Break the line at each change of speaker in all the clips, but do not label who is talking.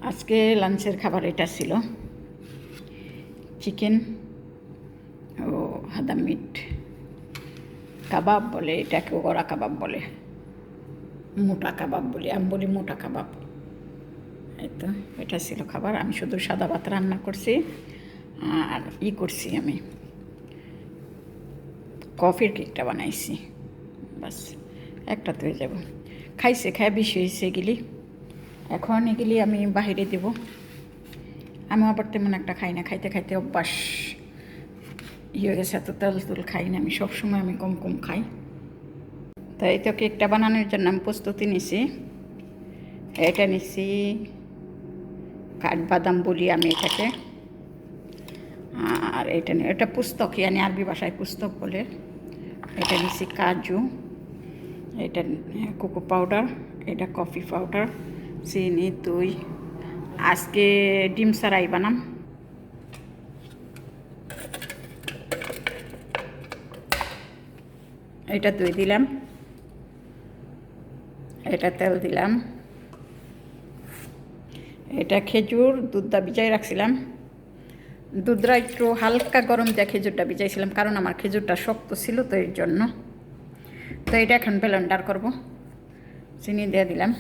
আজকে লাঞ্চের খাবার এটা ছিল চিকেন ও হাদা মিট কাবাব বলে, এটাকে গড়া কাবাব বলে, মোটা কাবাব বলি, আমি বলি মোটা কাবাব। এই তো এটা ছিল খাবার। আমি শুধু সাদা ভাত রান্না করছি আর করছি, আমি কফির কেকটা বানাইছি, বাস একটা তো হয়ে যাব। খাইছে, খায় বেশি হয়েছে এগুলি। এখন এগুলি আমি বাহিরে দেব। আমি আবার তেমন একটা খাই না, খাইতে খাইতে অভ্যাস হয়ে গেছে, এত তেল তুল খাই না আমি, সবসময় আমি কম কম খাই। তো এই তো কেকটা বানানোর জন্য আমি প্রস্তুতি নিছি। এটা নিছি কাঠবাদাম বলি আমি এটাকে, আর এটা পুস্তক, ইয়ানি আরবি ভাষায় পুস্তক বলে। এটা নিছি কাজু, এটা কোকো পাউডার, এটা কফি পাউডার, চিনি, দই। আজকে ডিম ছাড়াই বানাম। এটা দই দিলাম, এটা তেল দিলাম, এটা খেজুর দুধটা ভিজাই রাখছিলাম। দুধটা একটু হালকা গরম দিয়ে খেজুরটা ভিজাইছিলাম, কারণ আমার খেজুরটা শক্ত ছিল তো এর জন্য। তো এটা এখন ব্লেন্ডার করব। চিনি দিয়ে দিলাম,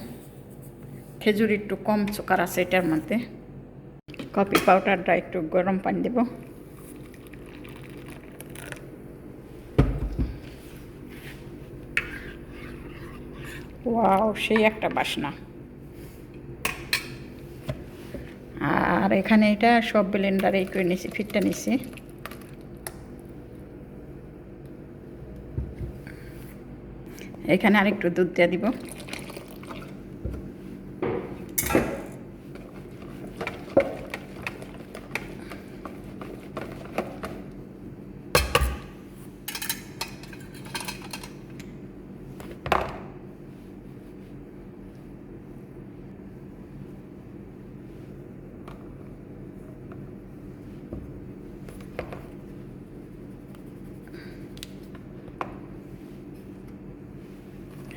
খেজুর একটু কম সুগার আছে এটার মধ্যে। কফি পাউডারটা একটু গরম পানি দেব। ওয়াও, সেই একটা বাসনা। আর এখানে এটা সব ব্লেন্ডারে করে নিছি, ফিটটা নিছি। এখানে আরেকটু দুধ দিয়ে দিব।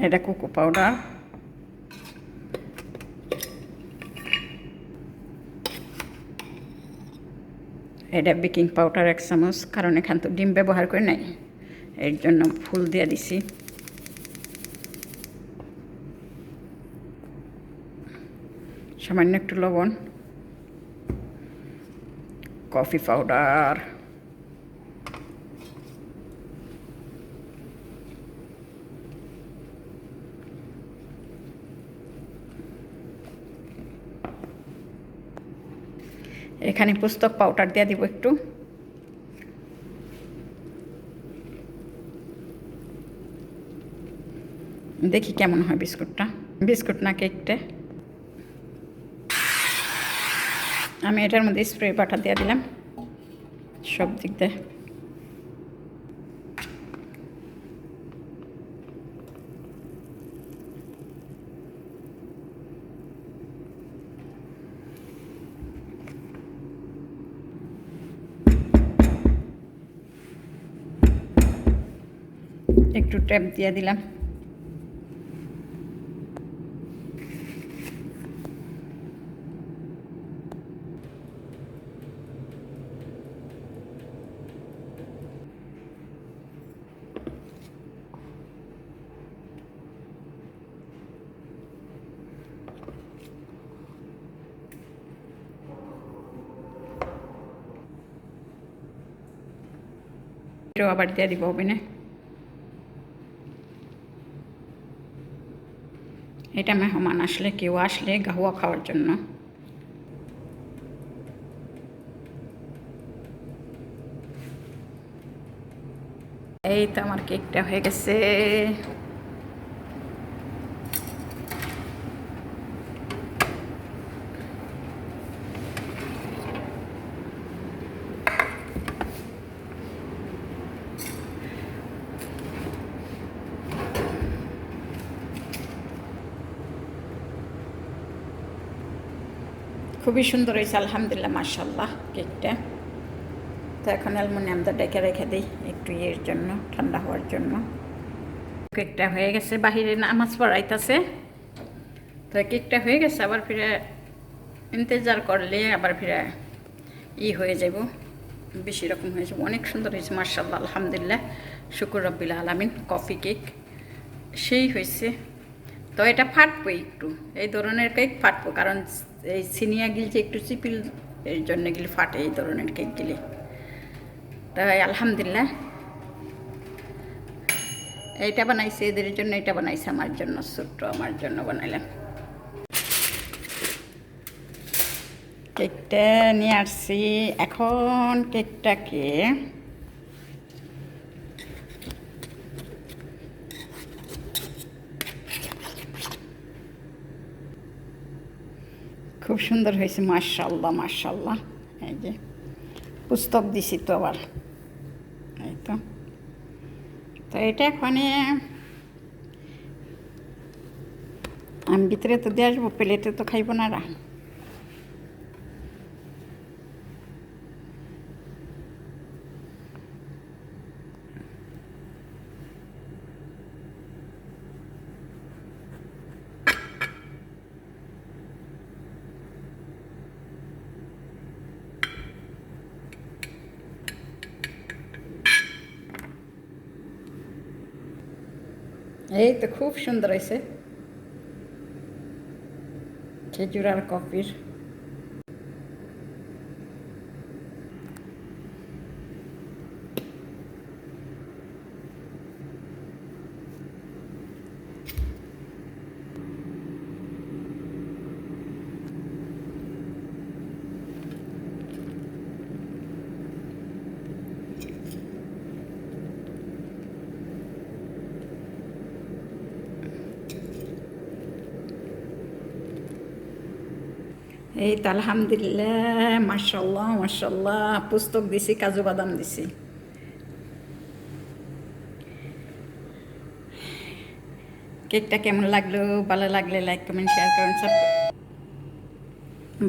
এটা কোকো পাউডার, এটা বেকিং পাউডার 1 চামচ, কারণ এখান তো ডিম ব্যবহার করে নাই, এর জন্য ফুল দিয়ে দিছি। সামান্য একটু লবণ, কফি পাউডার, এখানে পুস্তক পাউডার দিয়ে দিব একটু। দেখি কেমন হয় বিস্কুটটা, বিস্কুট না কেকটা। আমি এটার মধ্যে স্প্রে বাটার দিয়ে দিলাম সব দিক দিয়ে। একটু ট্যাপ দিয়ে দিলাম। একটু আবার দিয়ে দিব ওভেনে। এটা মেহমান আসলে, কেউ আসলে গাহুয়া খাওয়ার জন্য। এই তো আমার কেকটা হয়ে গেছে। খুবই সুন্দর হয়েছে, আলহামদুলিল্লাহ, মাশাআল্লাহ কেকটা। তো এখন অ্যালুমিনিয়ামটা ডেকে রেখে দিই একটু এর জন্য, ঠান্ডা হওয়ার জন্য। কেকটা হয়ে গেছে, বাহিরে নামাজ পড়াইতেছে। তো কেকটা হয়ে গেছে, আবার ফিরে ইন্তজার করলে আবার ফিরে হয়ে যাব, বেশি রকম হয়ে যাবে। অনেক সুন্দর হয়েছে মাশাআল্লাহ, আলহামদুলিল্লাহ, শুকুর রব্বিল আলামিন। কফি কেক সেই হয়েছে। তো এটা ফাটবো একটু, এই ধরনের কেক ফাটবো, কারণ এই সিনিয়া গিলছে একটু চিপিল, এর জন্য গিলি ফাটে এই ধরনের কেকগুলি। তাই আলহামদুলিল্লাহ এইটা বানাইছে এদের জন্য, এটা বানাইছে আমার জন্য, ছোট্ট আমার জন্য বানাইলাম। কেকটা নিয়ে আসছি, এখন কেকটাকে খুব সুন্দর হয়েছে মাশাআল্লাহ মাশাআল্লাহ। এই যে পুস্তক দিছি তো আবার, এই তো। তো এটা এখানে আমি ভিতরে তো দিয়ে আসবো, প্লেটে তো খাইব না রা। এই তো খুব সুন্দর হয়েছে, খেজুর আর কফির। এই তো আলহামদুলিল্লাহ মাশাআল্লাহ মাশাআল্লাহ, পুস্তক দিছি, কাজু বাদাম দিছি। কেকটা কেমন লাগলো? ভালো লাগলে লাইক কমেন্ট শেয়ার করবেন,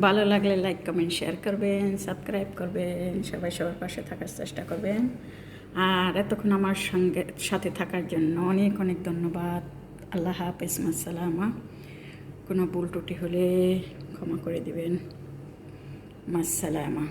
ভালো লাগলে লাইক কমেন্ট শেয়ার করবেন, সাবস্ক্রাইব করবেন, সবাই সবার পাশে থাকার চেষ্টা করবেন। আর এতক্ষণ আমার সাথে থাকার জন্য অনেক অনেক ধন্যবাদ। আল্লাহ হাফেজ, মাসসালামা। কোনো ভুল ত্রুটি হলে ক্ষমা করে দিবেন, মাসসালামা।